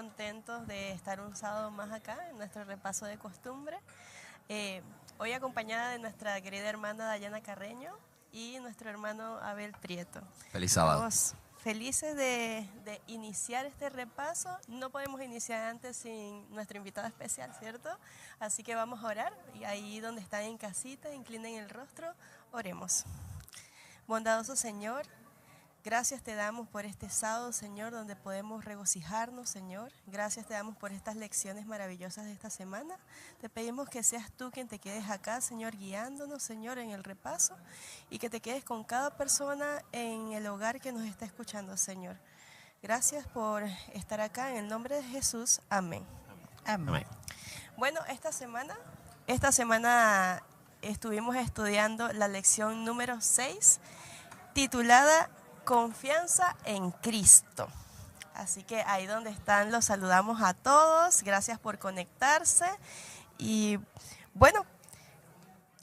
contentos de estar un sábado más acá en nuestro repaso de costumbre. Hoy acompañada de nuestra querida hermana Dayana Carreño y nuestro hermano Abel Prieto. Feliz sábado. Estamos felices de iniciar este repaso. No podemos iniciar antes sin nuestro invitado especial, ¿cierto? Así que vamos a orar y ahí donde están en casita, inclinen el rostro, oremos. Bondadoso Señor, gracias te damos por este sábado, Señor, donde podemos regocijarnos, Señor. Gracias te damos por estas lecciones maravillosas de esta semana. Te pedimos que seas tú quien te quedes acá, Señor, guiándonos, Señor, en el repaso y que te quedes con cada persona en el hogar que nos está escuchando, Señor. Gracias por estar acá. En el nombre de Jesús, amén. Amén. Bueno, esta semana estuvimos estudiando la lección número 6, titulada Confianza en Cristo. Así que ahí donde están los saludamos a todos. Gracias por conectarse. Y bueno,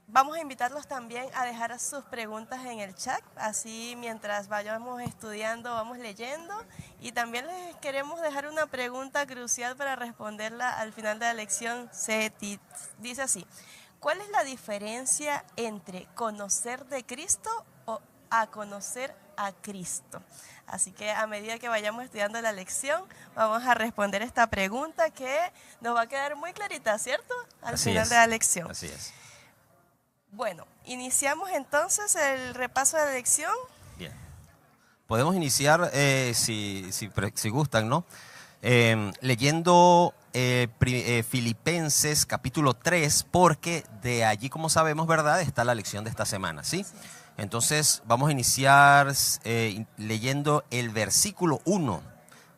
vamos a invitarlos también a dejar sus preguntas en el chat. Así mientras vayamos estudiando, vamos leyendo. Y también les queremos dejar una pregunta crucial para responderla al final de la lección. Dice así: ¿cuál es la diferencia entre conocer de Cristo o a conocer a Cristo? Así que a medida que vayamos estudiando la lección, vamos a responder esta pregunta que nos va a quedar muy clarita, ¿cierto? Al final de la lección. Así es. Bueno, iniciamos entonces el repaso de la lección. Bien. Podemos iniciar, si gustan, ¿no? Leyendo Filipenses capítulo 3, porque de allí, como sabemos, ¿verdad?, está la lección de esta semana, ¿sí? Sí. Entonces vamos a iniciar leyendo el versículo 1,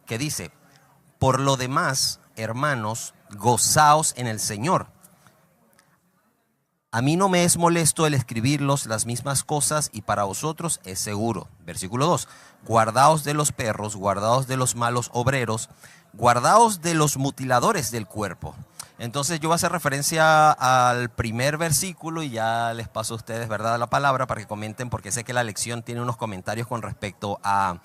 que dice: por lo demás, hermanos, gozaos en el Señor. A mí no me es molesto el escribirlos las mismas cosas y para vosotros es seguro. Versículo 2, guardaos de los perros, guardaos de los malos obreros, guardaos de los mutiladores del cuerpo. Entonces yo voy a hacer referencia al primer versículo y ya les paso a ustedes, ¿verdad?, la palabra para que comenten, porque sé que la lección tiene unos comentarios con respecto a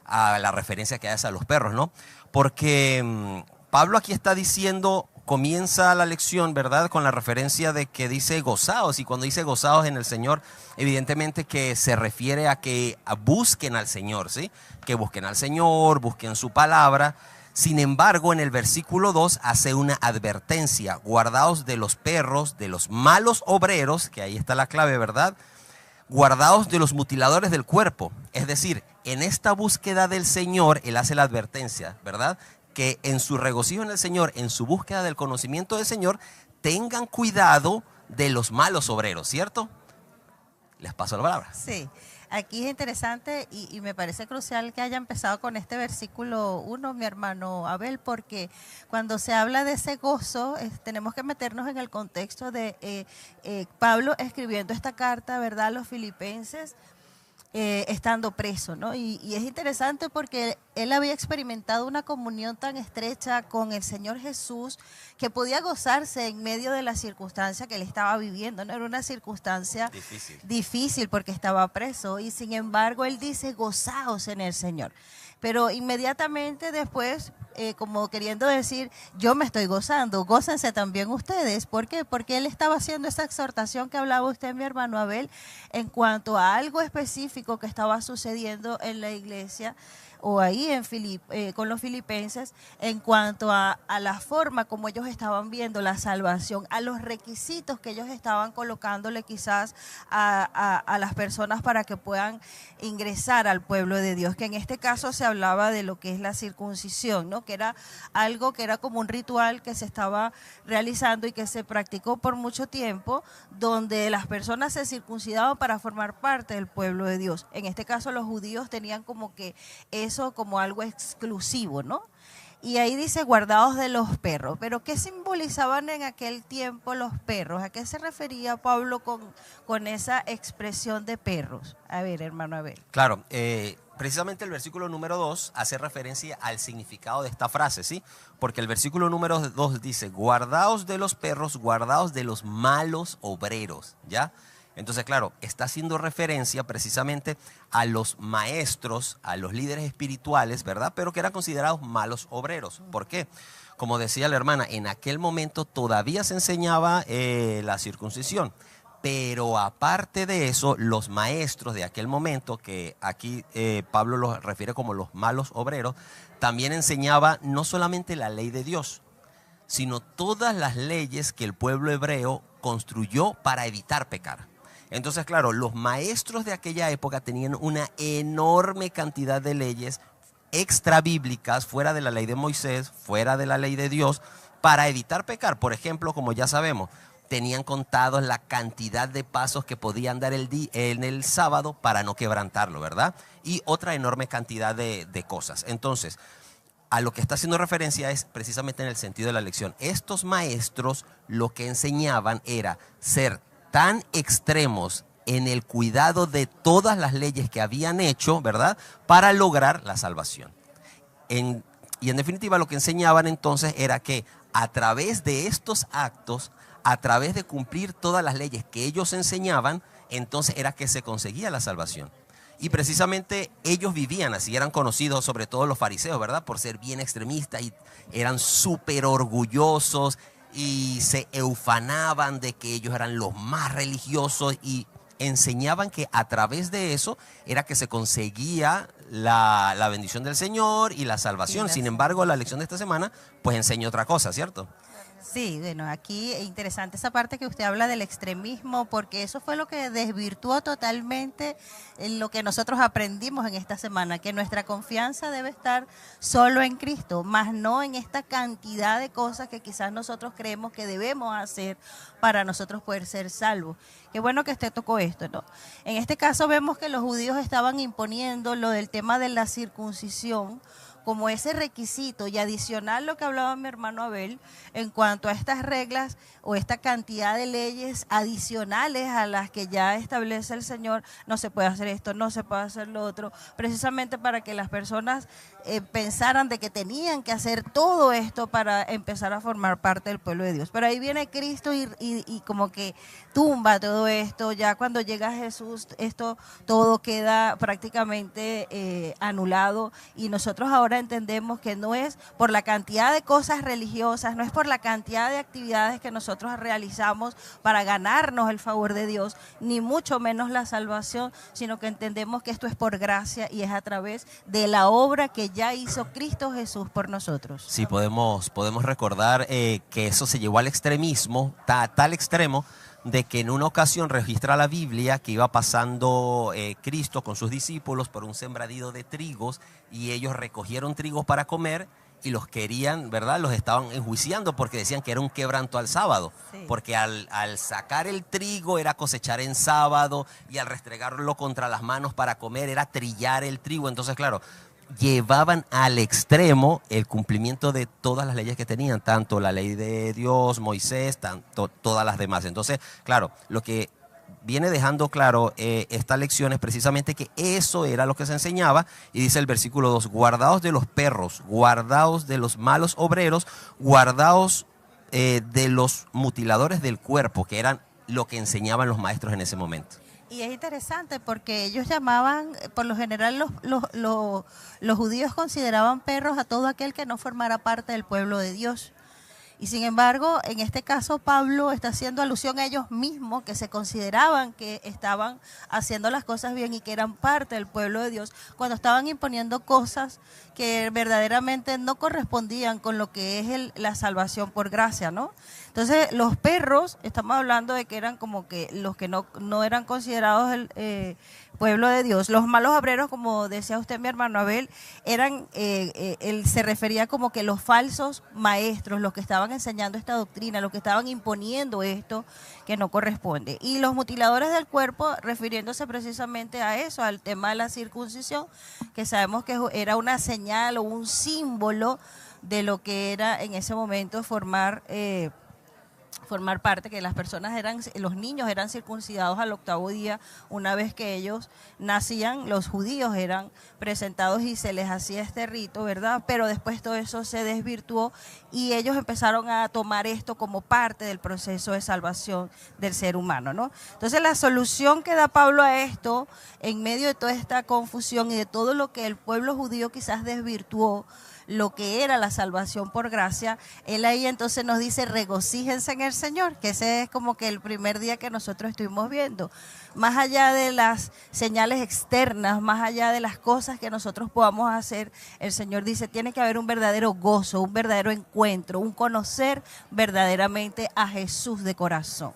la referencia que hace a los perros, ¿no? Porque Pablo aquí está diciendo, comienza la lección, ¿verdad?, con la referencia de que dice gozaos, y cuando dice gozaos en el Señor, evidentemente que se refiere a que busquen al Señor, ¿sí? Que busquen al Señor, busquen su palabra. Sin embargo, en el versículo 2 hace una advertencia: guardaos de los perros, de los malos obreros, que ahí está la clave, ¿verdad? Guardaos de los mutiladores del cuerpo. Es decir, en esta búsqueda del Señor, Él hace la advertencia, ¿verdad?, que en su regocijo en el Señor, en su búsqueda del conocimiento del Señor, tengan cuidado de los malos obreros, ¿cierto? Les paso la palabra. Sí, aquí es interesante y me parece crucial que haya empezado con este versículo 1, mi hermano Abel, porque cuando se habla de ese gozo, tenemos que meternos en el contexto de Pablo escribiendo esta carta, ¿verdad?, a los filipenses, estando preso, ¿no? Y es interesante porque él había experimentado una comunión tan estrecha con el Señor Jesús que podía gozarse en medio de la circunstancia que él estaba viviendo, ¿no? Era una circunstancia difícil porque estaba preso, y sin embargo él dice: gozaos en el Señor. Pero inmediatamente después, como queriendo decir, yo me estoy gozando, gócense también ustedes. ¿Por qué? Porque él estaba haciendo esa exhortación que hablaba usted, mi hermano Abel, en cuanto a algo específico que estaba sucediendo en la iglesia o ahí con los filipenses, en cuanto a la forma como ellos estaban viendo la salvación, a los requisitos que ellos estaban colocándole quizás a las personas para que puedan ingresar al pueblo de Dios, que en este caso se hablaba de lo que es la circuncisión, ¿no?, que era algo que era como un ritual que se estaba realizando y que se practicó por mucho tiempo, donde las personas se circuncidaban para formar parte del pueblo de Dios. En este caso los judíos tenían como que eso como algo exclusivo, ¿no? Y ahí dice guardados de los perros. Pero ¿qué simbolizaban en aquel tiempo los perros? ¿A qué se refería Pablo con esa expresión de perros? A ver, hermano Abel. Claro, precisamente el versículo número 2 hace referencia al significado de esta frase, ¿sí? Porque el versículo número 2 dice: guardaos de los perros, guardaos de los malos obreros, ¿ya? Entonces, claro, está haciendo referencia precisamente a los maestros, a los líderes espirituales, ¿verdad? Pero que eran considerados malos obreros. ¿Por qué? Como decía la hermana, en aquel momento todavía se enseñaba la circuncisión. Pero aparte de eso, los maestros de aquel momento, que aquí Pablo los refiere como los malos obreros, también enseñaba no solamente la ley de Dios, sino todas las leyes que el pueblo hebreo construyó para evitar pecar. Entonces, claro, los maestros de aquella época tenían una enorme cantidad de leyes extra bíblicas, fuera de la ley de Moisés, fuera de la ley de Dios, para evitar pecar. Por ejemplo, como ya sabemos, tenían contados la cantidad de pasos que podían dar en el sábado para no quebrantarlo, ¿verdad? Y otra enorme cantidad de cosas. Entonces, a lo que está haciendo referencia es precisamente en el sentido de la lección. Estos maestros lo que enseñaban era ser tan extremos en el cuidado de todas las leyes que habían hecho, ¿verdad?, para lograr la salvación. Y en definitiva lo que enseñaban entonces era que a través de estos actos, a través de cumplir todas las leyes que ellos enseñaban, entonces era que se conseguía la salvación. Y precisamente ellos vivían así, eran conocidos, sobre todo los fariseos, ¿verdad?, por ser bien extremistas y eran súper orgullosos y se eufanaban de que ellos eran los más religiosos y enseñaban que a través de eso era que se conseguía la bendición del Señor y la salvación. Sin embargo, la lección de esta semana pues enseña otra cosa, ¿cierto? Sí, bueno, aquí es interesante esa parte que usted habla del extremismo, porque eso fue lo que desvirtuó totalmente lo que nosotros aprendimos en esta semana, que nuestra confianza debe estar solo en Cristo, más no en esta cantidad de cosas que quizás nosotros creemos que debemos hacer para nosotros poder ser salvos. Qué bueno que usted tocó esto, ¿no? En este caso vemos que los judíos estaban imponiendo lo del tema de la circuncisión como ese requisito, y adicional lo que hablaba mi hermano Abel en cuanto a estas reglas o esta cantidad de leyes adicionales a las que ya establece el Señor. No se puede hacer esto, no se puede hacer lo otro, precisamente para que las personas pensaran de que tenían que hacer todo esto para empezar a formar parte del pueblo de Dios. Pero ahí viene Cristo y como que tumba todo esto. Ya cuando llega Jesús, esto todo queda prácticamente anulado, y nosotros ahora entendemos que no es por la cantidad de cosas religiosas, no es por la cantidad de actividades que nosotros realizamos para ganarnos el favor de Dios, ni mucho menos la salvación, sino que entendemos que esto es por gracia y es a través de la obra que ya hizo Cristo Jesús por nosotros. Sí, podemos recordar que eso se llevó al extremismo, tal extremo, de que en una ocasión registra la Biblia que iba pasando Cristo con sus discípulos por un sembradío de trigos, y ellos recogieron trigos para comer y los querían, ¿verdad? Los estaban enjuiciando porque decían que era un quebranto al sábado. Sí. Porque al sacar el trigo era cosechar en sábado, y al restregarlo contra las manos para comer era trillar el trigo. Entonces, claro, llevaban al extremo el cumplimiento de todas las leyes que tenían, tanto la ley de Dios, Moisés, tanto todas las demás. Entonces, claro, lo que viene dejando claro esta lección es precisamente que eso era lo que se enseñaba, y dice el versículo 2, guardaos de los perros, guardaos de los malos obreros, guardaos de los mutiladores del cuerpo, que eran lo que enseñaban los maestros en ese momento. Y es interesante porque ellos llamaban, por lo general los judíos consideraban perros a todo aquel que no formara parte del pueblo de Dios. Y sin embargo, en este caso Pablo está haciendo alusión a ellos mismos, que se consideraban que estaban haciendo las cosas bien y que eran parte del pueblo de Dios, cuando estaban imponiendo cosas que verdaderamente no correspondían con lo que es la salvación por gracia, ¿no? Entonces, los perros, estamos hablando de que eran como que los que no eran considerados el pueblo de Dios. Los malos obreros, como decía usted, mi hermano Abel, eran, él se refería como que los falsos maestros, los que estaban enseñando esta doctrina, los que estaban imponiendo esto que no corresponde. Y los mutiladores del cuerpo, refiriéndose precisamente a eso, al tema de la circuncisión, que sabemos que era una señal o un símbolo de lo que era en ese momento formar formar parte, que los niños eran circuncidados al 8º día. Una vez que ellos nacían, los judíos eran presentados y se les hacía este rito, ¿verdad? Pero después todo eso se desvirtuó y ellos empezaron a tomar esto como parte del proceso de salvación del ser humano, ¿no? Entonces la solución que da Pablo a esto, en medio de toda esta confusión y de todo lo que el pueblo judío quizás desvirtuó, lo que era la salvación por gracia, él ahí entonces nos dice: regocíjense en el Señor, que ese es como que el primer día que nosotros estuvimos viendo. Más allá de las señales externas, más allá de las cosas que nosotros podamos hacer, el Señor dice: tiene que haber un verdadero gozo, un verdadero encuentro, un conocer verdaderamente a Jesús de corazón.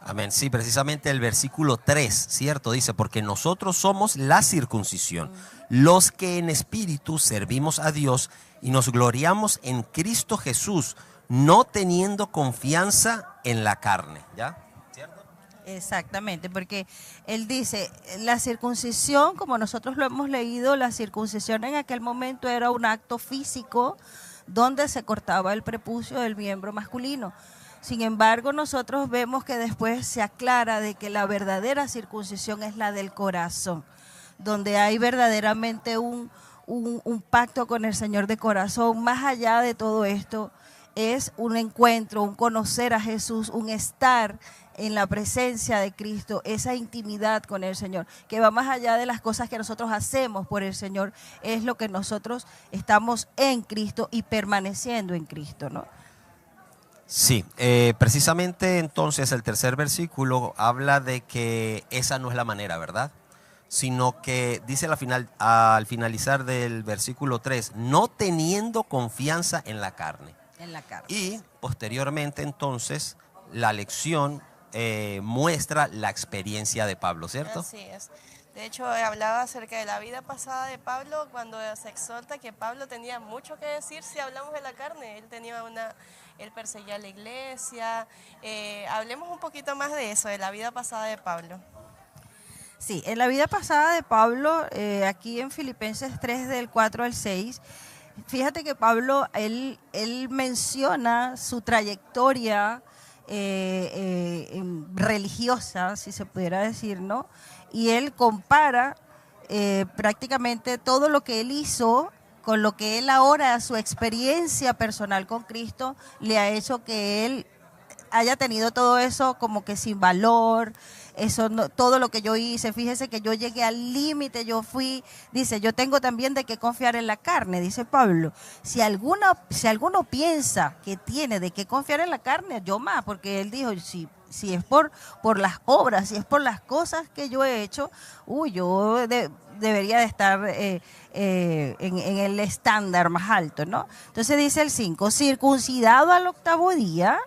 Amén. Sí, precisamente el versículo 3, ¿cierto? Dice: porque nosotros somos la circuncisión, los que en espíritu servimos a Dios y nos gloriamos en Cristo Jesús, no teniendo confianza en la carne. ¿Ya? ¿Cierto? Exactamente, porque él dice, la circuncisión, como nosotros lo hemos leído, la circuncisión en aquel momento era un acto físico donde se cortaba el prepucio del miembro masculino. Sin embargo, nosotros vemos que después se aclara de que la verdadera circuncisión es la del corazón, donde hay verdaderamente un pacto con el Señor de corazón. Más allá de todo esto, es un encuentro, un conocer a Jesús, un estar en la presencia de Cristo, esa intimidad con el Señor, que va más allá de las cosas que nosotros hacemos por el Señor, es lo que nosotros estamos en Cristo y permaneciendo en Cristo, ¿no? Sí, precisamente entonces el tercer versículo habla de que esa no es la manera, ¿verdad? Sino que dice al finalizar del versículo 3, no teniendo confianza en la carne. En la carne. Y posteriormente entonces la lección muestra la experiencia de Pablo, ¿cierto? Así es. De hecho, hablaba acerca de la vida pasada de Pablo cuando se exhorta que Pablo tenía mucho que decir si hablamos de la carne. Él perseguía a la iglesia. Hablemos un poquito más de eso, de la vida pasada de Pablo. Sí, en la vida pasada de Pablo, aquí en Filipenses 3, del 4 al 6, fíjate que Pablo, él menciona su trayectoria religiosa, si se pudiera decir, ¿no? Y él compara prácticamente todo lo que él hizo con lo que él ahora, su experiencia personal con Cristo, le ha hecho que él haya tenido todo eso como que sin valor. Eso no, todo lo que yo hice, fíjese que yo llegué al límite, dice, yo tengo también de qué confiar en la carne, dice Pablo. Si alguno piensa que tiene de qué confiar en la carne, yo más, porque él dijo, si es por las obras, si es por las cosas que yo he hecho, yo debería de estar en el estándar más alto, ¿no? Entonces dice el 5, circuncidado al 8º día,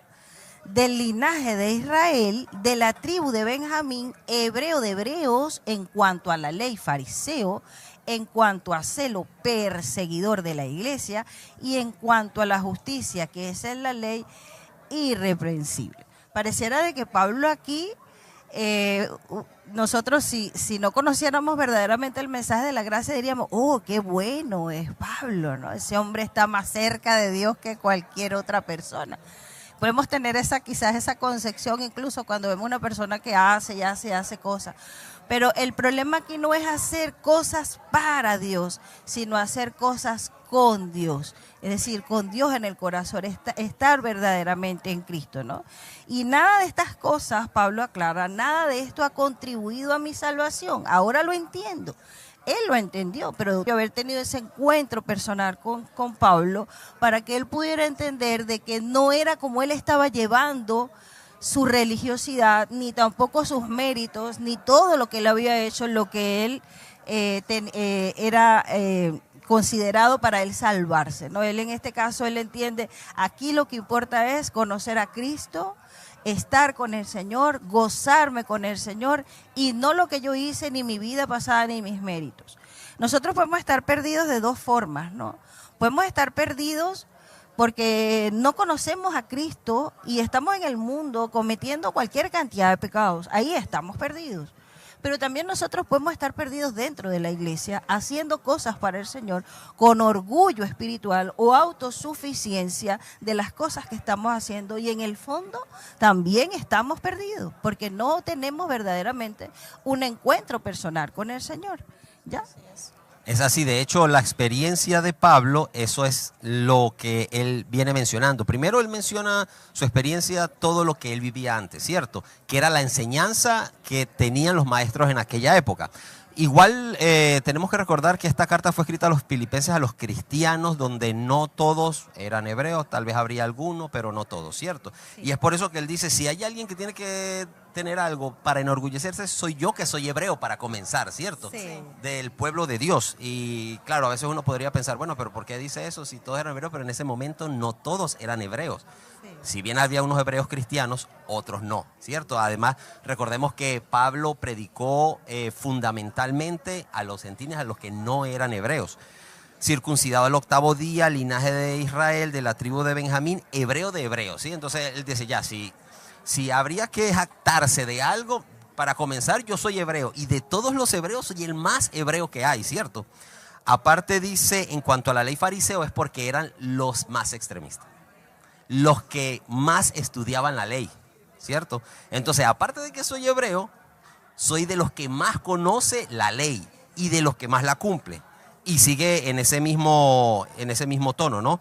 del linaje de Israel, de la tribu de Benjamín, hebreo de hebreos, en cuanto a la ley, fariseo, en cuanto a celo, perseguidor de la iglesia, y en cuanto a la justicia, que es en la ley, irreprensible. Pareciera de que Pablo aquí, nosotros si no conociéramos verdaderamente el mensaje de la gracia, diríamos, qué bueno es Pablo, ¿no? Ese hombre está más cerca de Dios que cualquier otra persona. Podemos tener quizás esa concepción incluso cuando vemos una persona que hace cosas. Pero el problema aquí no es hacer cosas para Dios, sino hacer cosas con Dios. Es decir, con Dios en el corazón, estar verdaderamente en Cristo, ¿no? Y nada de estas cosas, Pablo aclara, nada de esto ha contribuido a mi salvación. Ahora lo entiendo. Él lo entendió, pero de haber tenido ese encuentro personal con Pablo para que él pudiera entender de que no era como él estaba llevando su religiosidad, ni tampoco sus méritos, ni todo lo que él había hecho, lo que él era considerado para él salvarse, ¿no? Él en este caso, él entiende, aquí lo que importa es conocer a Cristo, estar con el Señor, gozarme con el Señor y no lo que yo hice, ni mi vida pasada, ni mis méritos. Nosotros podemos estar perdidos de dos formas, ¿no? Podemos estar perdidos porque no conocemos a Cristo y estamos en el mundo cometiendo cualquier cantidad de pecados. Ahí estamos perdidos. pero también nosotros podemos estar perdidos dentro de la iglesia, haciendo cosas para el Señor con orgullo espiritual o autosuficiencia de las cosas que estamos haciendo, y en el fondo también estamos perdidos porque no tenemos verdaderamente un encuentro personal con el Señor. ¿Ya? Es así, de hecho, la experiencia de Pablo, eso es lo que él viene mencionando. Primero él menciona su experiencia, todo lo que él vivía antes, ¿cierto? Que era la enseñanza que tenían los maestros en aquella época. Igual tenemos que recordar que esta carta fue escrita a los filipenses, a los cristianos, donde no todos eran hebreos, tal vez habría alguno, pero no todos, ¿cierto? Sí. Y es por eso que él dice, si hay alguien que tiene que tener algo para enorgullecerse, soy yo, que soy hebreo para comenzar, ¿cierto? Sí. Del pueblo de Dios. Y claro, a veces uno podría pensar, bueno, pero ¿por qué dice eso si todos eran hebreos? Pero en ese momento no todos eran hebreos. Sí. Si bien había unos hebreos cristianos, otros no, ¿cierto? Además, recordemos que Pablo predicó fundamentalmente a los gentiles, a los que no eran hebreos. Circuncidado al 8º día, linaje de Israel, de la tribu de Benjamín, hebreo de hebreos, ¿sí? Entonces él dice, ya, si habría que jactarse de algo, para comenzar, yo soy hebreo, y de todos los hebreos soy el más hebreo que hay, ¿cierto? Aparte dice, en cuanto a la ley fariseo, es porque eran los más extremistas, los que más estudiaban la ley, ¿cierto? Entonces, aparte de que soy hebreo, soy de los que más conoce la ley y de los que más la cumple. Y sigue en ese mismo tono, ¿no?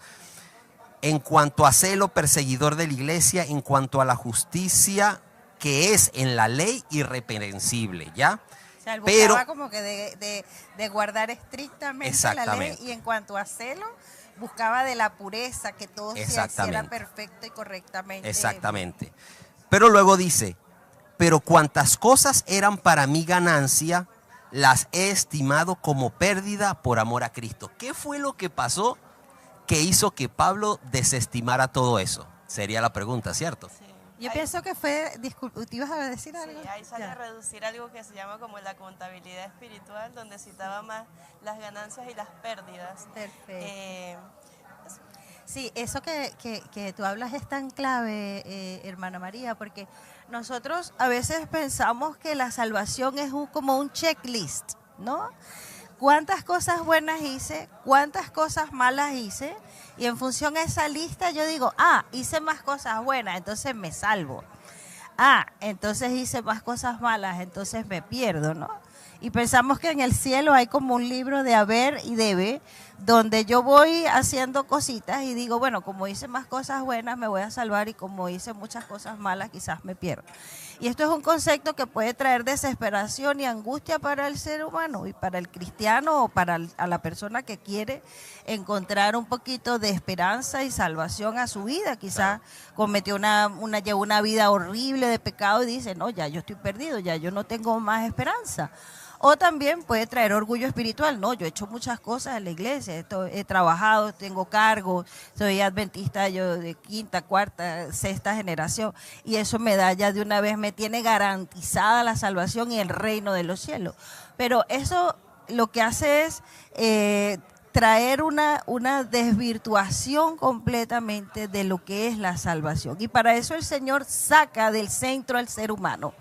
En cuanto a celo, perseguidor de la iglesia, en cuanto a la justicia que es en la ley, irreprensible, ¿ya? O sea, él buscaba como que de guardar estrictamente la ley, y en cuanto a celo, buscaba de la pureza, que todo se hiciera perfecto y correctamente. Exactamente. Pero luego dice, pero cuantas cosas eran para mi ganancia, las he estimado como pérdida por amor a Cristo. ¿Qué fue lo que pasó que hizo que Pablo desestimara todo eso? Sería la pregunta, ¿cierto? Sí. Yo pienso que fue, disculpa, ¿te ibas a decir algo? Sí, ahí sale a reducir algo que se llama como la contabilidad espiritual, donde citaba más las ganancias y las pérdidas. Perfecto. Sí, eso que tú hablas es tan clave, hermana María, porque nosotros a veces pensamos que la salvación es como un checklist, ¿no? ¿Cuántas cosas buenas hice? ¿Cuántas cosas malas hice? Y en función a esa lista yo digo, hice más cosas buenas, entonces me salvo. Entonces hice más cosas malas, entonces me pierdo, ¿no? Y pensamos que en el cielo hay como un libro de haber y debe, donde yo voy haciendo cositas y digo, bueno, como hice más cosas buenas me voy a salvar, y como hice muchas cosas malas quizás me pierdo. Y esto es un concepto que puede traer desesperación y angustia para el ser humano, y para el cristiano o para a la persona que quiere encontrar un poquito de esperanza y salvación a su vida. Quizás cometió llevó una vida horrible de pecado y dice, no, ya yo estoy perdido, ya yo no tengo más esperanza. O también puede traer orgullo espiritual. No, yo he hecho muchas cosas en la iglesia, he trabajado, tengo cargo, soy adventista yo de 5ª, 4ª, 6ª generación, y eso me da ya de una vez, me tiene garantizada la salvación y el reino de los cielos. Pero eso lo que hace es traer una desvirtuación completamente de lo que es la salvación. Y para eso el Señor saca del centro al ser humano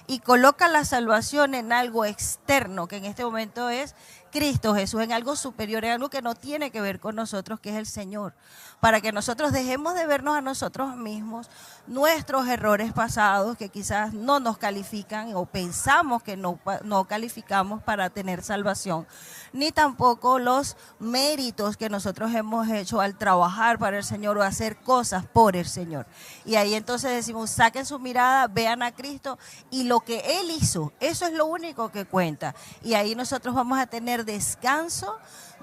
y coloca la salvación en algo externo, que en este momento es Cristo Jesús, en algo superior, en algo que no tiene que ver con nosotros, que es el Señor, para que nosotros dejemos de vernos a nosotros mismos, nuestros errores pasados que quizás no nos califican o pensamos que no calificamos para tener salvación, ni tampoco los méritos que nosotros hemos hecho al trabajar para el Señor o hacer cosas por el Señor. Y ahí entonces decimos, saquen su mirada, vean a Cristo y lo que Él hizo, eso es lo único que cuenta. Y ahí nosotros vamos a tener descanso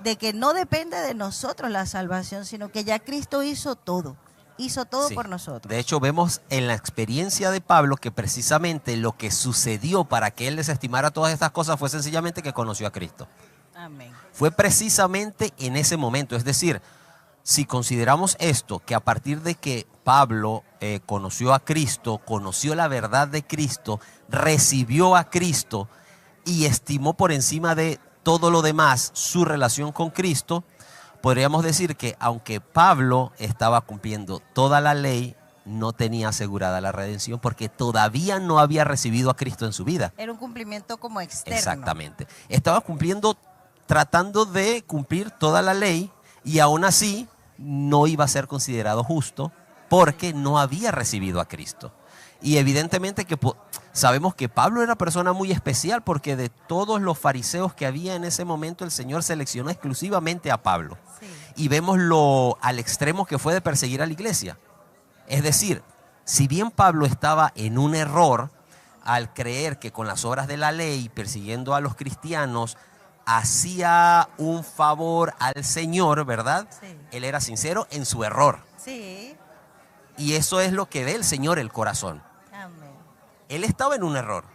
de que no depende de nosotros la salvación, sino que ya Cristo hizo todo sí, por nosotros. De hecho, vemos en la experiencia de Pablo que precisamente lo que sucedió para que él desestimara todas estas cosas fue sencillamente que conoció a Cristo. Amén. Fue precisamente en ese momento, es decir, si consideramos esto, que a partir de que Pablo conoció a Cristo, conoció la verdad de Cristo, recibió a Cristo y estimó por encima de todo lo demás su relación con Cristo, podríamos decir que aunque Pablo estaba cumpliendo toda la ley, no tenía asegurada la redención porque todavía no había recibido a Cristo en su vida. Era un cumplimiento como externo. Exactamente. Estaba cumpliendo, tratando de cumplir toda la ley y aún así no iba a ser considerado justo porque no había recibido a Cristo. Y evidentemente que sabemos que Pablo era una persona muy especial porque de todos los fariseos que había en ese momento el Señor seleccionó exclusivamente a Pablo. Sí. Y vemos al extremo que fue de perseguir a la iglesia. Es decir, si bien Pablo estaba en un error al creer que con las obras de la ley, persiguiendo a los cristianos, hacía un favor al Señor, ¿verdad? Sí. Él era sincero en su error. Sí. Y eso es lo que ve el Señor, el corazón. Amén. Él estaba en un error,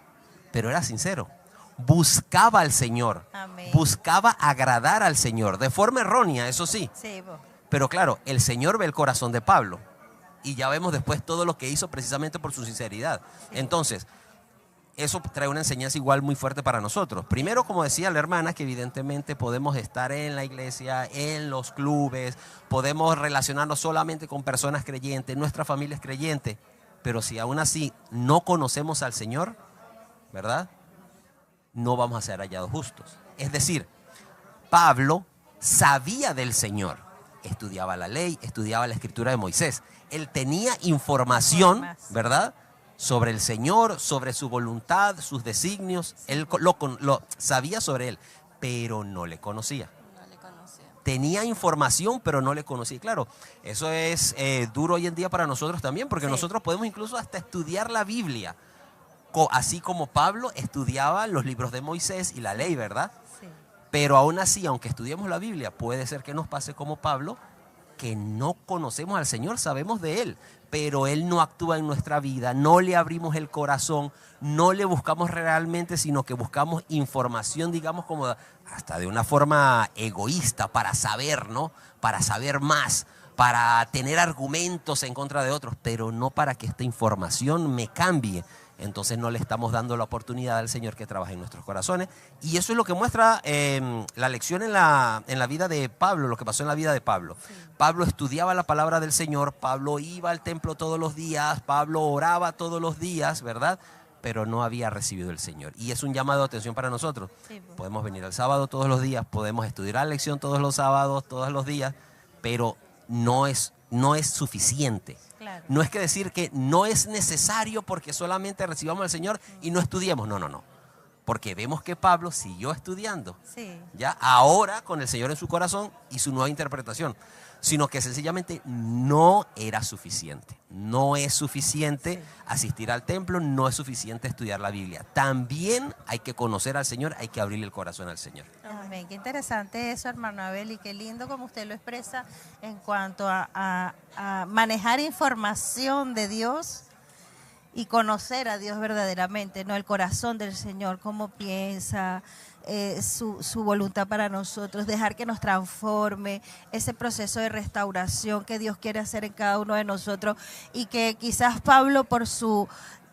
pero era sincero. Buscaba al Señor. Amén. Buscaba agradar al Señor, de forma errónea, eso sí. Sí, vos. Pero claro, el Señor ve el corazón de Pablo. Y ya vemos después todo lo que hizo precisamente por su sinceridad. Entonces, eso trae una enseñanza igual muy fuerte para nosotros. Primero, como decía la hermana, que evidentemente podemos estar en la iglesia, en los clubes, podemos relacionarnos solamente con personas creyentes, nuestra familia es creyente, pero si aún así no conocemos al Señor, ¿verdad? No vamos a ser hallados justos. Es decir, Pablo sabía del Señor, estudiaba la ley, estudiaba la escritura de Moisés, él tenía información, ¿verdad?, sobre el Señor, sobre su voluntad, sus designios. Él lo sabía sobre él, pero no le conocía. No le conocía. Tenía información, pero no le conocía. Claro, eso es duro hoy en día para nosotros también, porque Sí. nosotros podemos incluso hasta estudiar la Biblia, así como Pablo estudiaba los libros de Moisés y la ley, ¿verdad? Sí. Pero aún así, aunque estudiemos la Biblia, puede ser que nos pase como Pablo, que no conocemos al Señor, sabemos de Él, pero Él no actúa en nuestra vida, no le abrimos el corazón, no le buscamos realmente, sino que buscamos información, digamos, como hasta de una forma egoísta, para saber, ¿no? Para saber más, para tener argumentos en contra de otros, pero no para que esta información me cambie. Entonces no le estamos dando la oportunidad al Señor que trabaje en nuestros corazones. Y eso es lo que muestra la lección en la vida de Pablo, lo que pasó en la vida de Pablo. Sí. Pablo estudiaba la palabra del Señor, Pablo iba al templo todos los días, Pablo oraba todos los días, ¿verdad? Pero no había recibido el Señor. Y es un llamado de atención para nosotros. Sí. Podemos venir al sábado todos los días, podemos estudiar la lección todos los sábados, todos los días, pero no es suficiente. Claro. No es que decir que no es necesario porque solamente recibamos al Señor y no estudiemos. No, no, no. Porque vemos que Pablo siguió estudiando. Sí. Ya ahora con el Señor en su corazón y su nueva interpretación. Sino que sencillamente no era suficiente. No es suficiente asistir al templo, no es suficiente estudiar la Biblia. También hay que conocer al Señor, hay que abrirle el corazón al Señor. Amén. Qué interesante eso, hermano Abel, y qué lindo como usted lo expresa en cuanto a manejar información de Dios y conocer a Dios verdaderamente, ¿no? El corazón del Señor, cómo piensa, su voluntad para nosotros, dejar que nos transforme, ese proceso de restauración que Dios quiere hacer en cada uno de nosotros, y que quizás Pablo, por su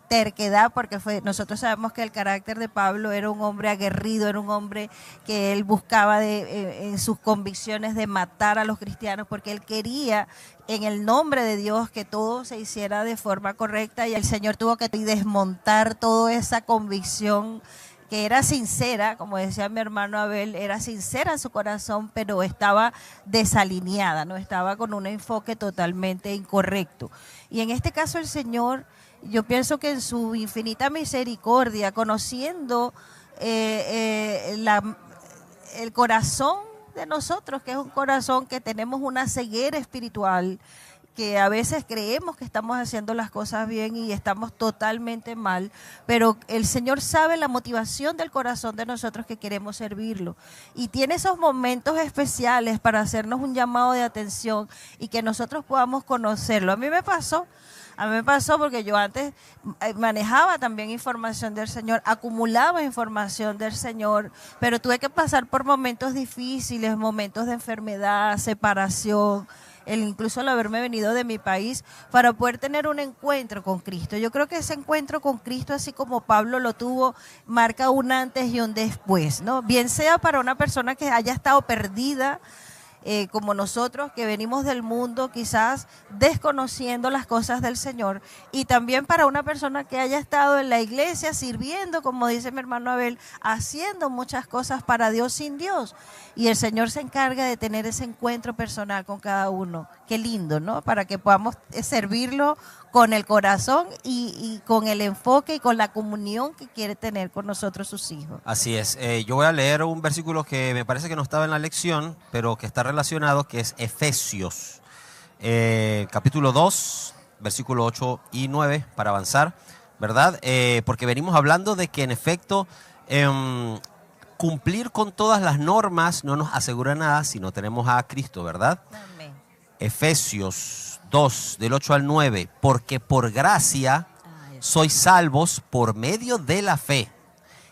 terquedad, porque nosotros sabemos que el carácter de Pablo era un hombre aguerrido, era un hombre que él buscaba en sus convicciones de matar a los cristianos, porque él quería en el nombre de Dios que todo se hiciera de forma correcta, y el Señor tuvo que desmontar toda esa convicción que era sincera, como decía mi hermano Abel, era sincera en su corazón, pero estaba desalineada, no estaba con un enfoque totalmente incorrecto. Y en este caso el Señor, yo pienso que en su infinita misericordia, conociendo el corazón de nosotros, que es un corazón que tenemos una ceguera espiritual, que a veces creemos que estamos haciendo las cosas bien y estamos totalmente mal, pero el Señor sabe la motivación del corazón de nosotros que queremos servirlo, y tiene esos momentos especiales para hacernos un llamado de atención y que nosotros podamos conocerlo. A mí me pasó porque yo antes manejaba también información del Señor, acumulaba información del Señor, pero tuve que pasar por momentos difíciles, momentos de enfermedad, separación, incluso el haberme venido de mi país para poder tener un encuentro con Cristo. Yo creo que ese encuentro con Cristo, así como Pablo lo tuvo, marca un antes y un después, ¿no? Bien sea para una persona que haya estado perdida como nosotros que venimos del mundo quizás desconociendo las cosas del Señor, y también para una persona que haya estado en la iglesia sirviendo, como dice mi hermano Abel, haciendo muchas cosas para Dios sin Dios, y el Señor se encarga de tener ese encuentro personal con cada uno. Qué lindo, ¿no? Para que podamos servirlo con el corazón y con el enfoque y con la comunión que quiere tener con nosotros sus hijos. Así es. Yo voy a leer un versículo que me parece que no estaba en la lección, pero que está relacionado, que es Efesios, capítulo 2, versículo 8 y 9, para avanzar, ¿verdad? Porque venimos hablando de que en efecto cumplir con todas las normas no nos asegura nada si no tenemos a Cristo, ¿verdad? Amén. Efesios 2, del 8 al 9, porque por gracia sois salvos por medio de la fe,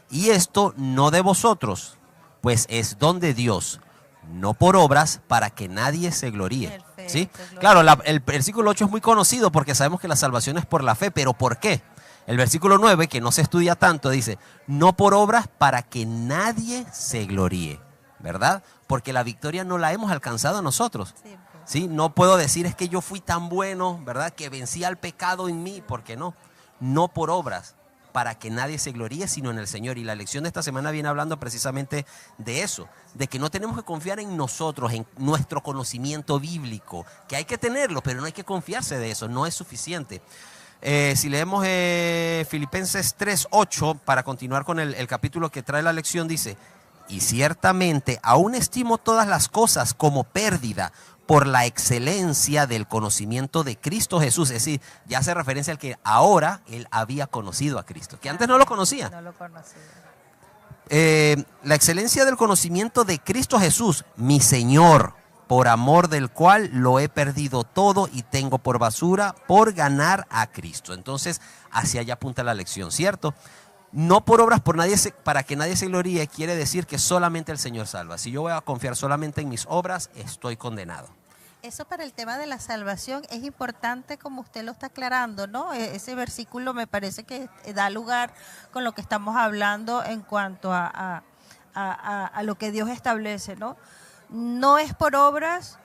y esto no de vosotros, pues es don de Dios, no por obras, para que nadie se gloríe. Perfecto, ¿Sí? gloria. Claro, el versículo 8 es muy conocido porque sabemos que la salvación es por la fe, pero ¿por qué? El versículo 9, que no se estudia tanto, dice, no por obras, para que nadie se gloríe, ¿verdad? Porque la victoria no la hemos alcanzado nosotros. Sí, pues. ¿Sí? No puedo decir es que yo fui tan bueno, ¿verdad? Que vencí al pecado en mí, porque no. No por obras, para que nadie se gloríe, sino en el Señor. Y la lección de esta semana viene hablando precisamente de eso, de que no tenemos que confiar en nosotros, en nuestro conocimiento bíblico, que hay que tenerlo, pero no hay que confiarse de eso, no es suficiente. Si leemos Filipenses 3:8, para continuar con el capítulo que trae la lección, dice, y ciertamente aún estimo todas las cosas como pérdida por la excelencia del conocimiento de Cristo Jesús. Es decir, ya hace referencia al que ahora él había conocido a Cristo, que antes no lo conocía. No lo conocía. La excelencia del conocimiento de Cristo Jesús, mi Señor, por amor del cual lo he perdido todo y tengo por basura por ganar a Cristo. Entonces, hacia allá apunta la lección, ¿cierto? No por obras para que nadie se gloríe, quiere decir que solamente el Señor salva. Si yo voy a confiar solamente en mis obras, estoy condenado. Eso para el tema de la salvación es importante, como usted lo está aclarando, ¿no? Ese versículo me parece que da lugar con lo que estamos hablando en cuanto a lo que Dios establece, ¿no? No es por obras,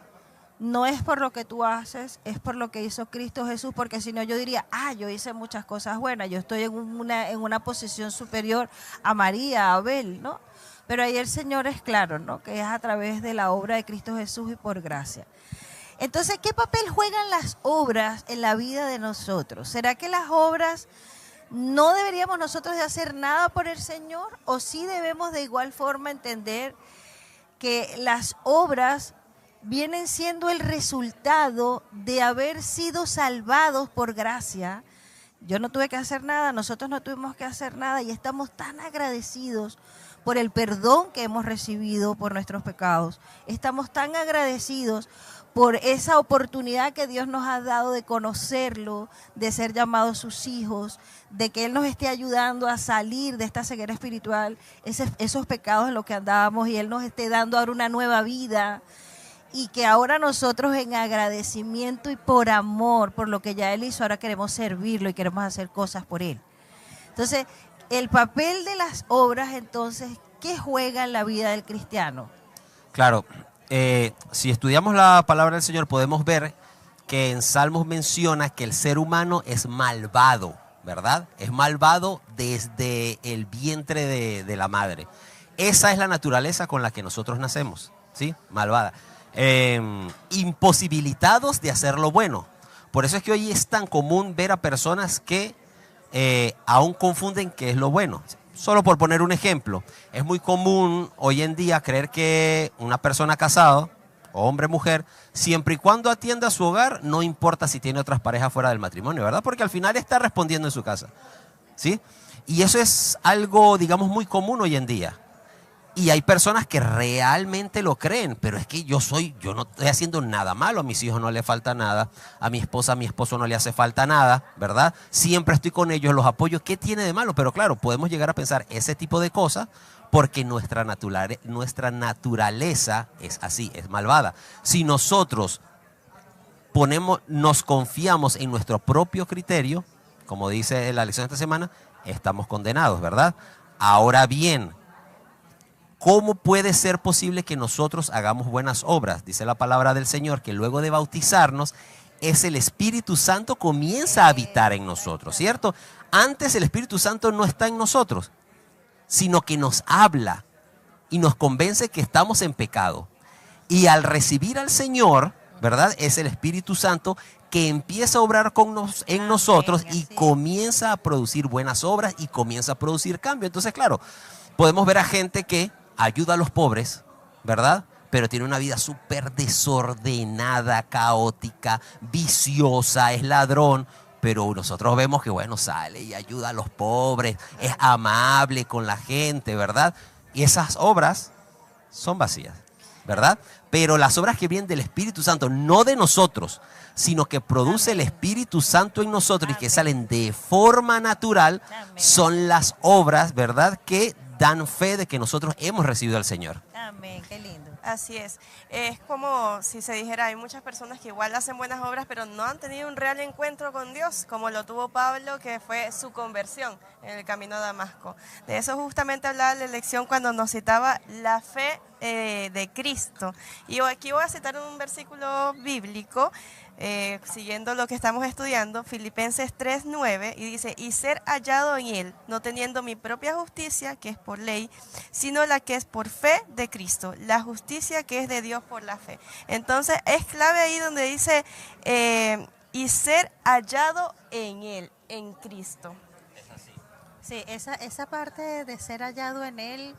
no es por lo que tú haces, es por lo que hizo Cristo Jesús, porque si no yo diría, yo hice muchas cosas buenas, yo estoy en una posición superior a María, a Abel, ¿no? Pero ahí el Señor es claro, ¿no? Que es a través de la obra de Cristo Jesús y por gracia. Entonces, ¿qué papel juegan las obras en la vida de nosotros? ¿Será que las obras no deberíamos nosotros de hacer nada por el Señor? ¿O sí debemos de igual forma entender que las obras vienen siendo el resultado de haber sido salvados por gracia? Yo no tuve que hacer nada, nosotros no tuvimos que hacer nada y estamos tan agradecidos por el perdón que hemos recibido por nuestros pecados. Estamos tan agradecidos por esa oportunidad que Dios nos ha dado de conocerlo, de ser llamados sus hijos, de que Él nos esté ayudando a salir de esta ceguera espiritual, esos pecados en los que andábamos, y Él nos esté dando ahora una nueva vida, y que ahora nosotros en agradecimiento y por amor, por lo que ya Él hizo, ahora queremos servirlo y queremos hacer cosas por Él. Entonces, el papel de las obras, entonces, ¿qué juega en la vida del cristiano? Claro, si estudiamos la palabra del Señor podemos ver que en Salmos menciona que el ser humano es malvado, ¿verdad? Es malvado desde el vientre de la madre. Esa es la naturaleza con la que nosotros nacemos, ¿sí? Malvada. Imposibilitados de hacer lo bueno. Por eso es que hoy es tan común ver a personas que aún confunden qué es lo bueno. Solo por poner un ejemplo, es muy común hoy en día creer que una persona casada, hombre o mujer, siempre y cuando atienda a su hogar, no importa si tiene otras parejas fuera del matrimonio, ¿verdad? Porque al final está respondiendo en su casa, ¿sí? Y eso es algo, digamos, muy común hoy en día. Y hay personas que realmente lo creen, pero es que yo no estoy haciendo nada malo, a mis hijos no le falta nada, a mi esposa, a mi esposo no le hace falta nada, ¿verdad? Siempre estoy con ellos, los apoyo, ¿qué tiene de malo? Pero claro, podemos llegar a pensar ese tipo de cosas porque nuestra naturaleza es así, es malvada. Si nosotros nos confiamos en nuestro propio criterio, como dice la lección de esta semana, estamos condenados, ¿verdad? Ahora bien, ¿cómo puede ser posible que nosotros hagamos buenas obras? Dice la palabra del Señor que luego de bautizarnos, es el Espíritu Santo comienza a habitar en nosotros, ¿cierto? Antes el Espíritu Santo no está en nosotros, sino que nos habla y nos convence que estamos en pecado. Y al recibir al Señor, ¿verdad? Es el Espíritu Santo que empieza a obrar en nosotros y comienza a producir buenas obras y comienza a producir cambio. Entonces, claro, podemos ver a gente que ayuda a los pobres, ¿verdad? Pero tiene una vida súper desordenada, caótica, viciosa, es ladrón. Pero nosotros vemos que, bueno, sale y ayuda a los pobres, es amable con la gente, ¿verdad? Y esas obras son vacías, ¿verdad? Pero las obras que vienen del Espíritu Santo, no de nosotros, sino que produce el Espíritu Santo en nosotros y que salen de forma natural, son las obras, ¿verdad?, que dan fe de que nosotros hemos recibido al Señor. Amén, qué lindo. Así es. Es como si se dijera, hay muchas personas que igual hacen buenas obras, pero no han tenido un real encuentro con Dios, como lo tuvo Pablo, que fue su conversión en el camino a Damasco. De eso justamente hablaba la lección cuando nos citaba la fe de Cristo. Y aquí voy a citar un versículo bíblico, siguiendo lo que estamos estudiando, Filipenses 3:9, y dice, y ser hallado en él, no teniendo mi propia justicia, que es por ley, sino la que es por fe de Cristo, la justicia que es de Dios por la fe. Entonces es clave ahí donde dice, y ser hallado en él, en Cristo. Sí, esa parte de ser hallado en él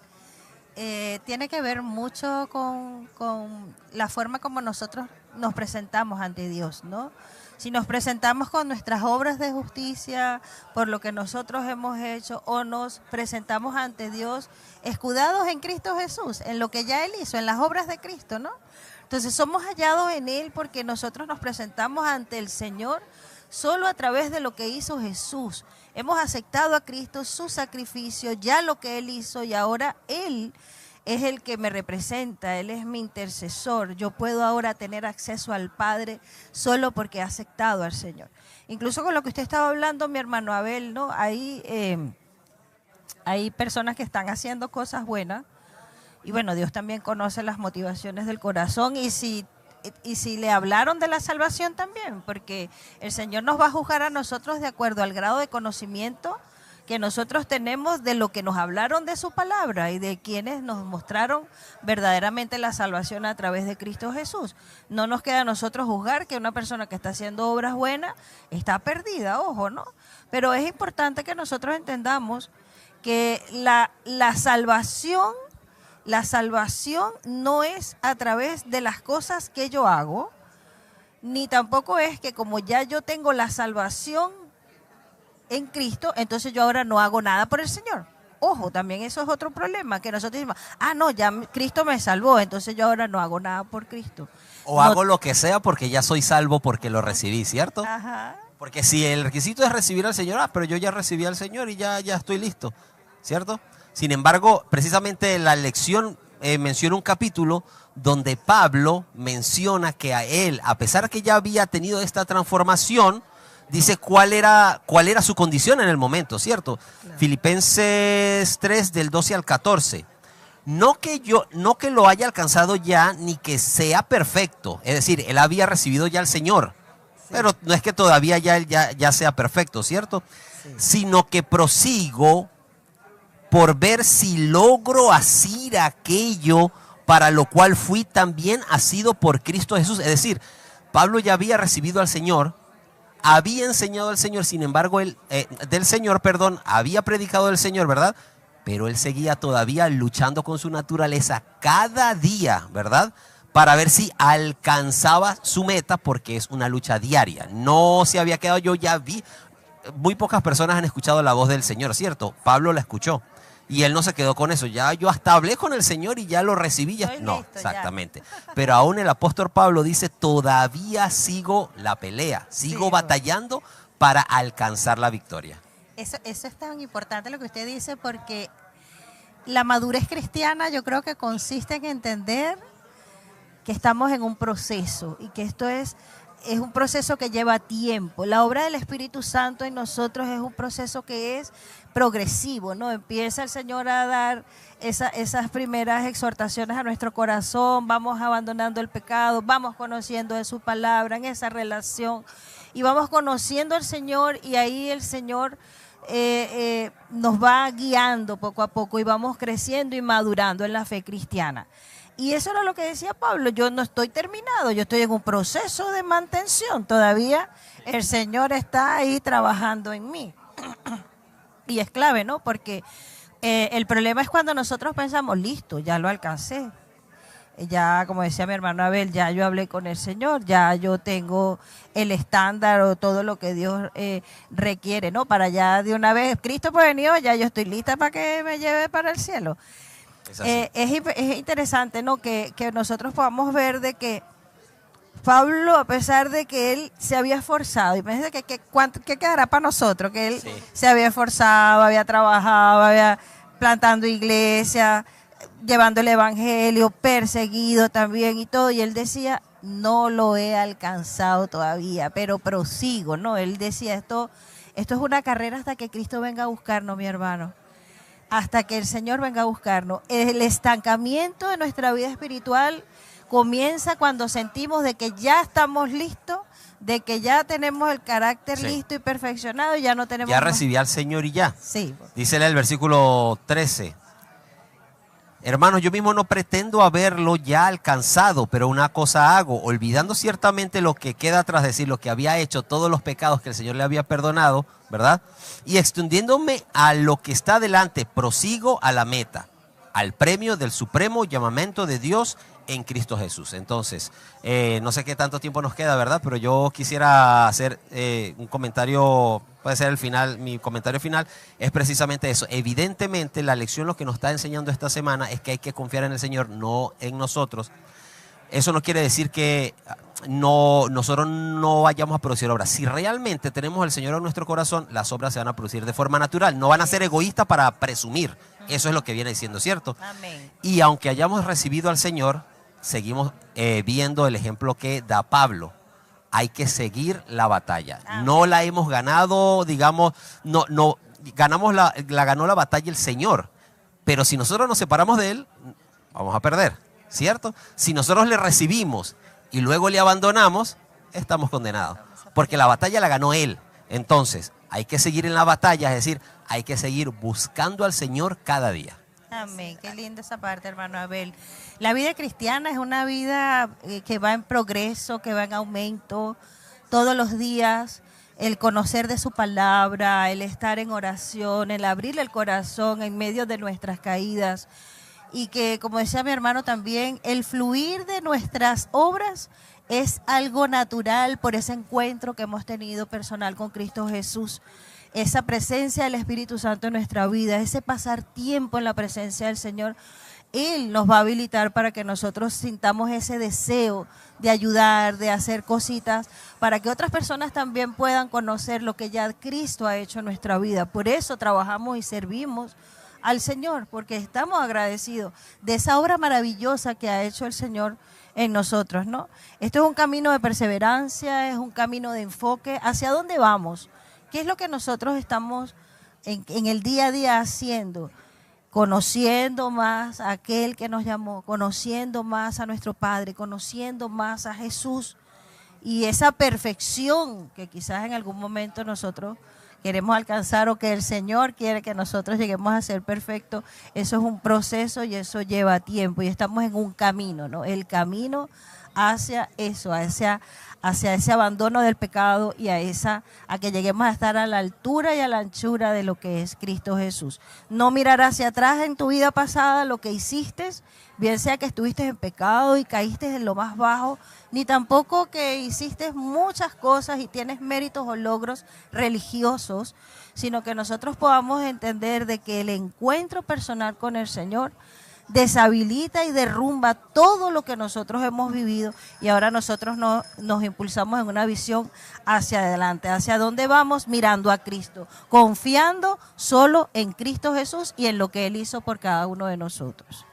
tiene que ver mucho con la forma como nosotros nos presentamos ante Dios, ¿no? Si nos presentamos con nuestras obras de justicia, por lo que nosotros hemos hecho, o nos presentamos ante Dios escudados en Cristo Jesús, en lo que ya Él hizo, en las obras de Cristo, ¿no? Entonces somos hallados en Él porque nosotros nos presentamos ante el Señor solo a través de lo que hizo Jesús. Hemos aceptado a Cristo, su sacrificio, ya lo que Él hizo, y ahora Él es el que me representa, Él es mi intercesor. Yo puedo ahora tener acceso al Padre solo porque he aceptado al Señor. Incluso con lo que usted estaba hablando, mi hermano Abel, ¿no? Hay personas que están haciendo cosas buenas, y bueno, Dios también conoce las motivaciones del corazón, y si le hablaron de la salvación también, porque el Señor nos va a juzgar a nosotros de acuerdo al grado de conocimiento que nosotros tenemos de lo que nos hablaron de su palabra y de quienes nos mostraron verdaderamente la salvación a través de Cristo Jesús. No nos queda a nosotros juzgar que una persona que está haciendo obras buenas está perdida, ojo, ¿no? Pero es importante que nosotros entendamos que la salvación no es a través de las cosas que yo hago, ni tampoco es que como ya yo tengo la salvación en Cristo, entonces yo ahora no hago nada por el Señor. Ojo, también eso es otro problema, que nosotros decimos, no, ya Cristo me salvó, entonces yo ahora no hago nada por Cristo. O hago lo que sea porque ya soy salvo porque lo recibí, ¿cierto? Ajá. Porque si el requisito es recibir al Señor, pero yo ya recibí al Señor y ya estoy listo, ¿cierto? Sin embargo, precisamente la lección menciona un capítulo donde Pablo menciona que a él, a pesar que ya había tenido esta transformación, dice cuál era su condición en el momento, ¿cierto? Claro. Filipenses 3, del 12 al 14. No que lo haya alcanzado ya, ni que sea perfecto. Es decir, él había recibido ya al Señor. Sí. Pero no es que todavía ya sea perfecto, ¿cierto? Sí. Sino que prosigo por ver si logro asir aquello para lo cual fui también asido por Cristo Jesús. Es decir, Pablo ya había recibido al Señor, había enseñado al Señor, sin embargo, había predicado del Señor, ¿verdad? Pero él seguía todavía luchando con su naturaleza cada día, ¿verdad? Para ver si alcanzaba su meta, porque es una lucha diaria. No se había quedado, muy pocas personas han escuchado la voz del Señor, ¿cierto? Pablo la escuchó. Y él no se quedó con eso. Ya yo hasta hablé con el Señor y ya lo recibí. No, listo, exactamente. Ya. Pero aún el apóstol Pablo dice, todavía sigo la pelea, sigo batallando para alcanzar la victoria. Eso es tan importante lo que usted dice, porque la madurez cristiana yo creo que consiste en entender que estamos en un proceso y que esto es es un proceso que lleva tiempo. La obra del Espíritu Santo en nosotros es un proceso que es progresivo, ¿no? Empieza el Señor a dar esas primeras exhortaciones a nuestro corazón, vamos abandonando el pecado, vamos conociendo de su palabra, en esa relación, y vamos conociendo al Señor, y ahí el Señor nos va guiando poco a poco y vamos creciendo y madurando en la fe cristiana. Y eso era lo que decía Pablo, yo no estoy terminado, yo estoy en un proceso de mantención, todavía el Señor está ahí trabajando en mí. Y es clave, ¿no? Porque el problema es cuando nosotros pensamos, listo, ya lo alcancé. Ya, como decía mi hermano Abel, ya yo hablé con el Señor, ya yo tengo el estándar o todo lo que Dios requiere, ¿no? Para ya de una vez, Cristo pues venido, ya yo estoy lista para que me lleve para el cielo. Es interesante, ¿no? Que nosotros podamos ver de que Pablo, a pesar de que él se había esforzado, y piensa que ¿qué quedará para nosotros? Que él se había esforzado, había trabajado, había plantando iglesia, llevando el evangelio, perseguido también y todo, y él decía, no lo he alcanzado todavía, pero prosigo, ¿no? Él decía, esto es una carrera hasta que Cristo venga a buscarnos, mi hermano, hasta que el Señor venga a buscarnos. El estancamiento de nuestra vida espiritual comienza cuando sentimos de que ya estamos listos, de que ya tenemos el carácter listo y perfeccionado, y ya no tenemos... Ya recibí al Señor y ya. Sí. Dice el versículo 13. Hermanos, yo mismo no pretendo haberlo ya alcanzado, pero una cosa hago, olvidando ciertamente lo que queda atrás, decir lo que había hecho, todos los pecados que el Señor le había perdonado, ¿verdad? Y extendiéndome a lo que está delante, prosigo a la meta, al premio del supremo llamamiento de Dios en Cristo Jesús. Entonces, no sé qué tanto tiempo nos queda, ¿verdad? Pero yo quisiera hacer un comentario, puede ser el final, mi comentario final es precisamente eso. Evidentemente, la lección lo que nos está enseñando esta semana es que hay que confiar en el Señor, no en nosotros. Eso no quiere decir que nosotros no vayamos a producir obras. Si realmente tenemos al Señor en nuestro corazón, las obras se van a producir de forma natural. No van a ser egoístas para presumir. Eso es lo que viene diciendo, ¿cierto? Amén. Y aunque hayamos recibido al Señor, seguimos viendo el ejemplo que da Pablo. Hay que seguir la batalla. Amén. No la hemos ganado, digamos, ganamos la ganó la batalla el Señor. Pero si nosotros nos separamos de Él, vamos a perder, ¿cierto? Si nosotros le recibimos y luego le abandonamos, estamos condenados. Porque la batalla la ganó Él. Entonces, hay que seguir en la batalla, es decir, hay que seguir buscando al Señor cada día. Amén, qué linda esa parte, hermano Abel. La vida cristiana es una vida que va en progreso, que va en aumento todos los días. El conocer de su palabra, el estar en oración, el abrirle el corazón en medio de nuestras caídas. Y que, como decía mi hermano también, el fluir de nuestras obras es algo natural por ese encuentro que hemos tenido personal con Cristo Jesús. Esa presencia del Espíritu Santo en nuestra vida, ese pasar tiempo en la presencia del Señor, Él nos va a habilitar para que nosotros sintamos ese deseo de ayudar, de hacer cositas, para que otras personas también puedan conocer lo que ya Cristo ha hecho en nuestra vida. Por eso trabajamos y servimos al Señor, porque estamos agradecidos de esa obra maravillosa que ha hecho el Señor en nosotros, ¿no? Esto es un camino de perseverancia, es un camino de enfoque. ¿Hacia dónde vamos? ¿Qué es lo que nosotros estamos en el día a día haciendo? Conociendo más a aquel que nos llamó, conociendo más a nuestro Padre, conociendo más a Jesús, y esa perfección que quizás en algún momento nosotros queremos alcanzar, o que el Señor quiere que nosotros lleguemos a ser perfectos. Eso es un proceso y eso lleva tiempo, y estamos en un camino, ¿no? El camino hacia eso, hacia ese abandono del pecado y a que lleguemos a estar a la altura y a la anchura de lo que es Cristo Jesús. No mirar hacia atrás en tu vida pasada lo que hiciste, bien sea que estuviste en pecado y caíste en lo más bajo, ni tampoco que hiciste muchas cosas y tienes méritos o logros religiosos, sino que nosotros podamos entender de que el encuentro personal con el Señor deshabilita y derrumba todo lo que nosotros hemos vivido, y ahora nosotros nos impulsamos en una visión hacia adelante. ¿Hacia dónde vamos? Mirando a Cristo, confiando solo en Cristo Jesús y en lo que Él hizo por cada uno de nosotros.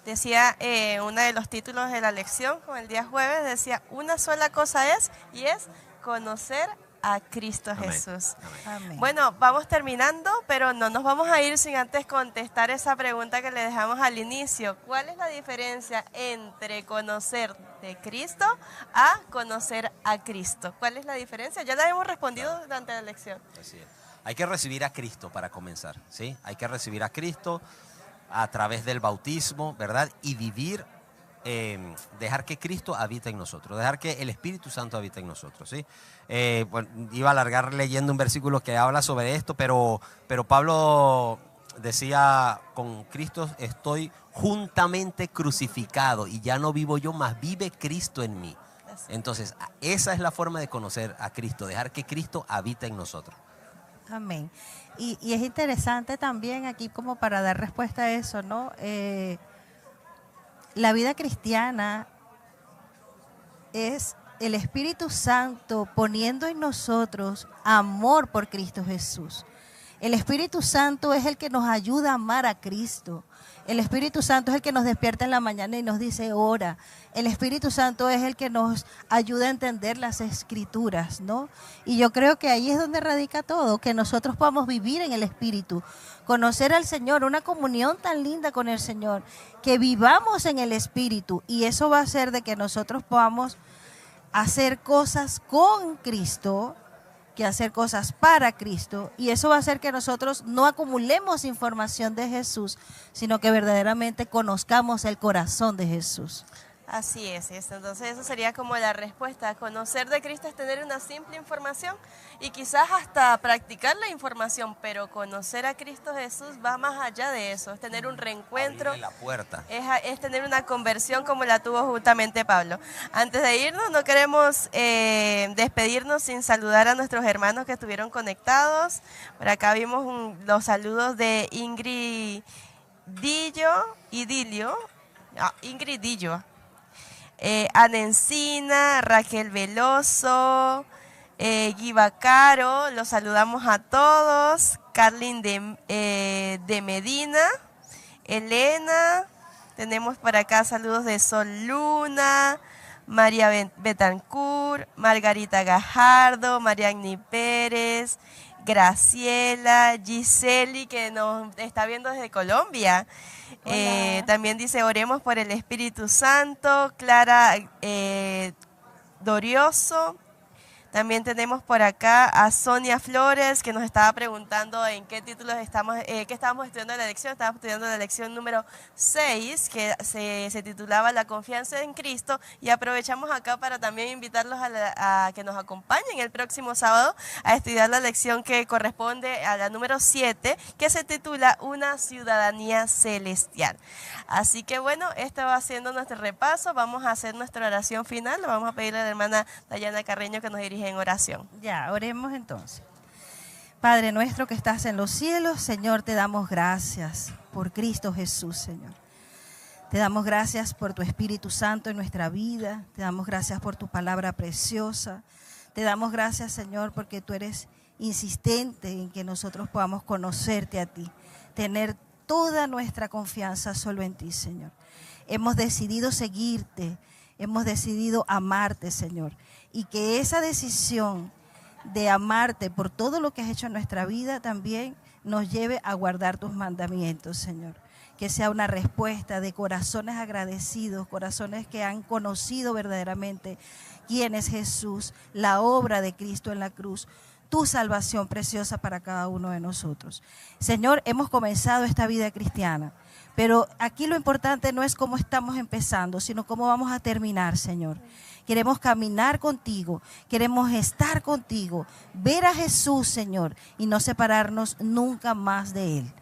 Decía uno de los títulos de la lección con el día jueves, decía, una sola cosa es, y es conocer a Cristo Amén. Jesús. Amén. Amén. Bueno, vamos terminando, pero no nos vamos a ir sin antes contestar esa pregunta que le dejamos al inicio. ¿Cuál es la diferencia entre conocer de Cristo a conocer a Cristo? ¿Cuál es la diferencia? Ya la hemos respondido durante la lección. Así es. Hay que recibir a Cristo para comenzar, ¿sí? Hay que recibir a Cristo a través del bautismo, ¿verdad? Y vivir, dejar que Cristo habite en nosotros, dejar que el Espíritu Santo habite en nosotros, ¿sí? Bueno, iba a alargar leyendo un versículo que habla sobre esto, pero Pablo decía, con Cristo estoy juntamente crucificado y ya no vivo yo, mas vive Cristo en mí. Entonces, esa es la forma de conocer a Cristo, dejar que Cristo habite en nosotros. Amén. Y es interesante también aquí como para dar respuesta a eso, ¿no? La vida cristiana es el Espíritu Santo poniendo en nosotros amor por Cristo Jesús. El Espíritu Santo es el que nos ayuda a amar a Cristo. El Espíritu Santo es el que nos despierta en la mañana y nos dice ora. El Espíritu Santo es el que nos ayuda a entender las Escrituras, ¿no? Y yo creo que ahí es donde radica todo, que nosotros podamos vivir en el Espíritu, conocer al Señor, una comunión tan linda con el Señor, que vivamos en el Espíritu, y eso va a hacer de que nosotros podamos hacer cosas con Cristo, que hacer cosas para Cristo, y eso va a hacer que nosotros no acumulemos información de Jesús, sino que verdaderamente conozcamos el corazón de Jesús. Así es. Entonces eso sería como la respuesta. Conocer de Cristo es tener una simple información y quizás hasta practicar la información, pero conocer a Cristo Jesús va más allá de eso, es tener un reencuentro. Abrirle la puerta. Es tener una conversión como la tuvo justamente Pablo. Antes de irnos, no queremos despedirnos sin saludar a nuestros hermanos que estuvieron conectados. Por acá vimos los saludos de Ingrid Dillo, Ana Encina, Raquel Veloso, Guiva Caro, los saludamos a todos, Carlin de Medina, Elena, tenemos por acá saludos de Sol Luna, María Betancourt, Margarita Gajardo, Mariagni Pérez, Graciela, Giseli, que nos está viendo desde Colombia. También dice, oremos por el Espíritu Santo. Clara Dorioso. También tenemos por acá a Sonia Flores, que nos estaba preguntando en qué títulos estábamos estudiando la lección. Estábamos estudiando la lección número 6, que se titulaba La confianza en Cristo. Y aprovechamos acá para también invitarlos a que nos acompañen el próximo sábado a estudiar la lección que corresponde a la número 7, que se titula Una ciudadanía celestial. Así que bueno, este va siendo nuestro repaso. Vamos a hacer nuestra oración final. Le vamos a pedirle a la hermana Dayana Carreño que nos dirija en oración. Ya, oremos entonces. Padre nuestro que estás en los cielos, Señor, te damos gracias por Cristo Jesús, Señor. Te damos gracias por tu Espíritu Santo en nuestra vida. Te damos gracias por tu palabra preciosa. Te damos gracias, Señor, porque tú eres insistente en que nosotros podamos conocerte a ti, tener toda nuestra confianza solo en ti, Señor. Hemos decidido seguirte, hemos decidido amarte, Señor. Y que esa decisión de amarte por todo lo que has hecho en nuestra vida también nos lleve a guardar tus mandamientos, Señor. Que sea una respuesta de corazones agradecidos, corazones que han conocido verdaderamente quién es Jesús, la obra de Cristo en la cruz, tu salvación preciosa para cada uno de nosotros. Señor, hemos comenzado esta vida cristiana, pero aquí lo importante no es cómo estamos empezando, sino cómo vamos a terminar, Señor. Queremos caminar contigo, queremos estar contigo, ver a Jesús, Señor, y no separarnos nunca más de Él.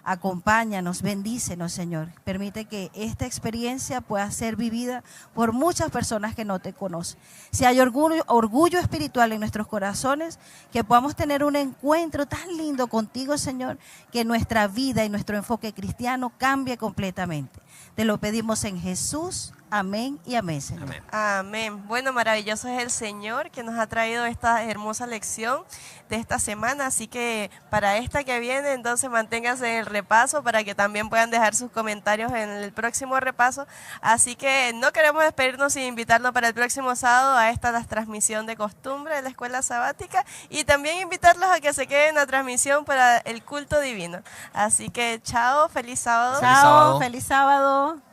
Acompáñanos, bendícenos, Señor. Permite que esta experiencia pueda ser vivida por muchas personas que no te conocen. Si hay orgullo espiritual en nuestros corazones, que podamos tener un encuentro tan lindo contigo, Señor, que nuestra vida y nuestro enfoque cristiano cambie completamente. Te lo pedimos en Jesús. Amén y amén, Señor. Amén. Amén. Bueno, maravilloso es el Señor que nos ha traído esta hermosa lección de esta semana, así que para esta que viene, entonces manténganse en el repaso para que también puedan dejar sus comentarios en el próximo repaso. Así que no queremos despedirnos sin invitarlos para el próximo sábado a esta la transmisión de costumbre de la escuela sabática y también invitarlos a que se queden en la transmisión para el culto divino. Así que chao, feliz sábado. Feliz sábado. Chao, feliz sábado.